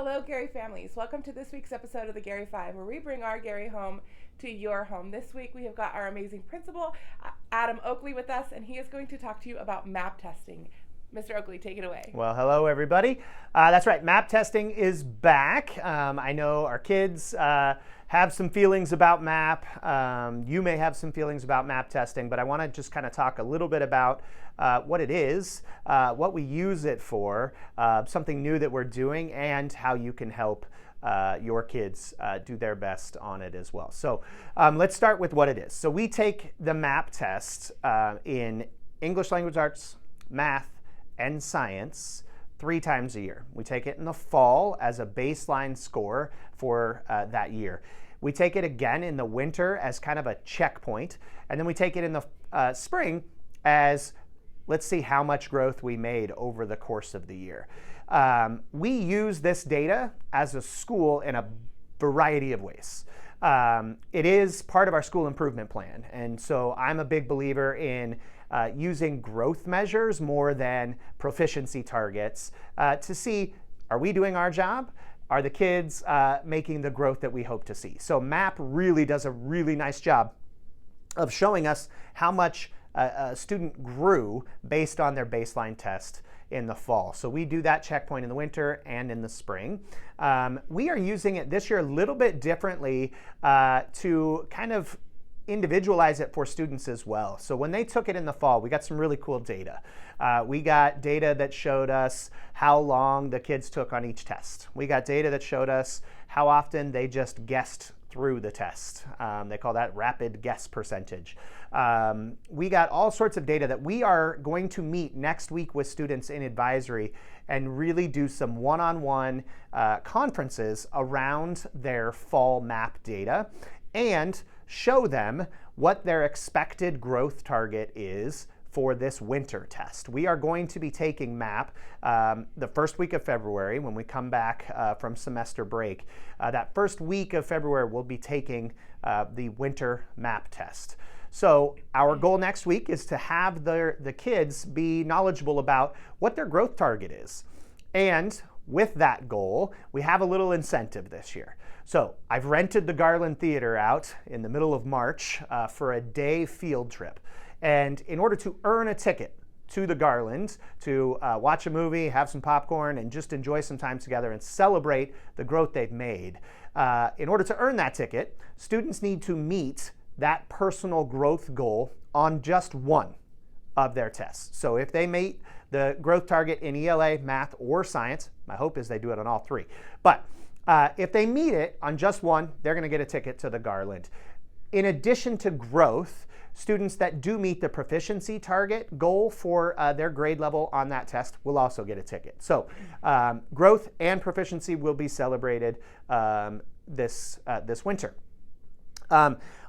Hello, Garry families. Welcome to this week's episode of the Garry Five, where we bring our Garry home to your home. This week, we have got our amazing principal, Adam Oakley, with us, and he is going to talk to you about MAP testing. Mr. Oakley, take it away. Well, hello, everybody. That's right, MAP testing is back. I know our kids have some feelings about MAP. You may have some feelings about MAP testing, but I want to just kind of talk a little bit about what it is, what we use it for, something new that we're doing, and how you can help your kids do their best on it as well. So let's start with what it is. So we take the MAP test in English Language Arts, Math, and Science 3 times a year. We take it in the fall as a baseline score for that year. We take it again in the winter as kind of a checkpoint, and then we take it in the spring as let's see how much growth we made over the course of the year. We use this data as a school in a variety of ways. It is part of our school improvement plan, and so I'm a big believer in using growth measures more than proficiency targets to see, are we doing our job? Are the kids making the growth that we hope to see? So MAP really does a really nice job of showing us how much a student grew based on their baseline test in the fall. So we do that checkpoint in the winter and in the spring. We are using it this year a little bit differently to kind of individualize it for students as well. So when they took it in the fall, we got some really cool data. We got data that showed us how long the kids took on each test. We got data that showed us how often they just guessed through the test. They call that rapid guess percentage. We got all sorts of data that we are going to meet next week with students in advisory and really do some one-on-one conferences around their fall MAP data and show them what their expected growth target is for this winter test. We are going to be taking MAP the first week of February when we come back from semester break. That first week of February, we'll be taking the winter MAP test. So our goal next week is to have the kids be knowledgeable about what their growth target is. And with that goal, we have a little incentive this year. So I've rented the Garland Theater out in the middle of March for a day field trip. And in order to earn a ticket to the Garland, to watch a movie, have some popcorn, and just enjoy some time together and celebrate the growth they've made, in order to earn that ticket, students need to meet that personal growth goal on just one of their tests. So if they meet the growth target in ELA, Math, or Science, my hope is they do it on all 3. But if they meet it on just one, they're going to get a ticket to the Garland. In addition to growth, students that do meet the proficiency target goal for their grade level on that test will also get a ticket. So growth and proficiency will be celebrated this winter.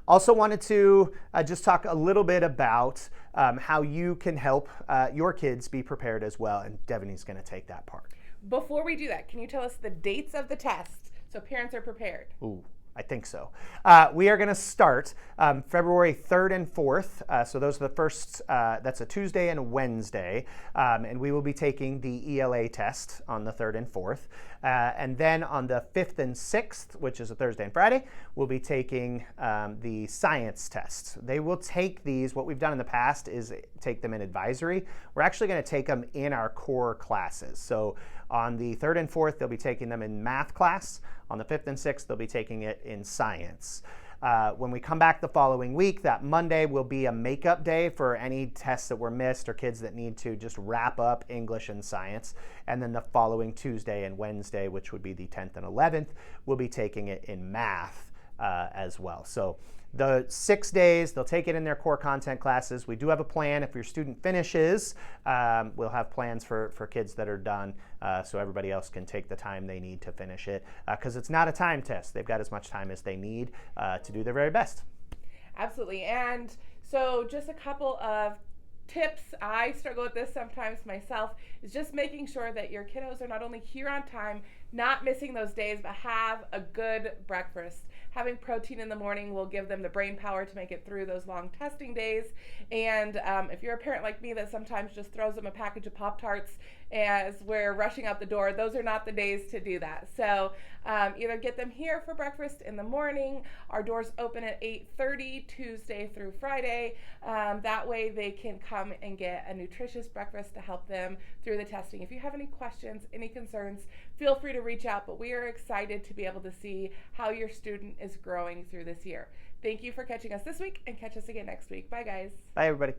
Also wanted to just talk a little bit about how you can help your kids be prepared as well, and Devaney's going to take that part. Before we do that, can you tell us the dates of the test so parents are prepared? Ooh, I think so. We are going to start February 3rd and 4th. So those are the first, that's a Tuesday and a Wednesday. And we will be taking the ELA test on the 3rd and 4th. And then on the 5th and 6th, which is a Thursday and Friday, we'll be taking the science tests. They will take these. What we've done in the past is take them in advisory. We're actually going to take them in our core classes. So on the 3rd and 4th, they'll be taking them in math class. On the 5th and 6th, they'll be taking it in science. When we come back the following week, that Monday will be a makeup day for any tests that were missed or kids that need to just wrap up English and science. And then the following Tuesday and Wednesday, which would be the 10th and 11th, we'll be taking it in math as well. So the 6 days, they'll take it in their core content classes. We do have a plan. If your student finishes, we'll have plans for kids that are done so everybody else can take the time they need to finish it. Because it's not a time test. They've got as much time as they need to do their very best. Absolutely. And so just a couple of tips, I struggle with this sometimes myself, is just making sure that your kiddos are not only here on time, not missing those days, but have a good breakfast. Having protein in the morning will give them the brain power to make it through those long testing days. And if you're a parent like me that sometimes just throws them a package of Pop-Tarts, as we're rushing out the door. Those are not the days to do that. So either get them here for breakfast in the morning. Our doors open at 8:30 Tuesday through Friday. That way they can come and get a nutritious breakfast to help them through the testing. If you have any questions, any concerns, feel free to reach out, but we are excited to be able to see how your student is growing through this year. Thank you for catching us this week, and catch us again next week. Bye, guys. Bye, everybody.